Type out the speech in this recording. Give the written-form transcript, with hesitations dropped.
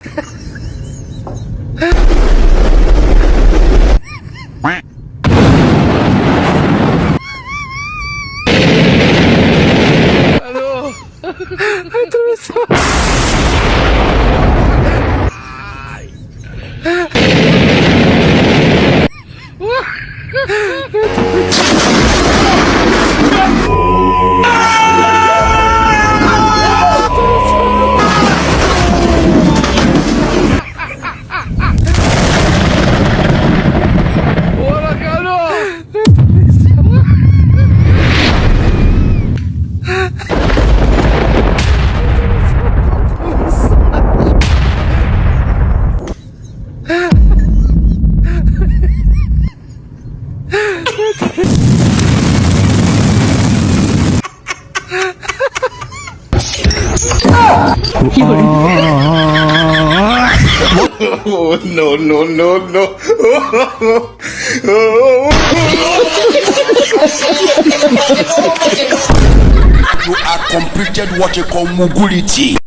Ano? Wala ka ano? Oh, no, no, no, no. You are completed what you call mugulity.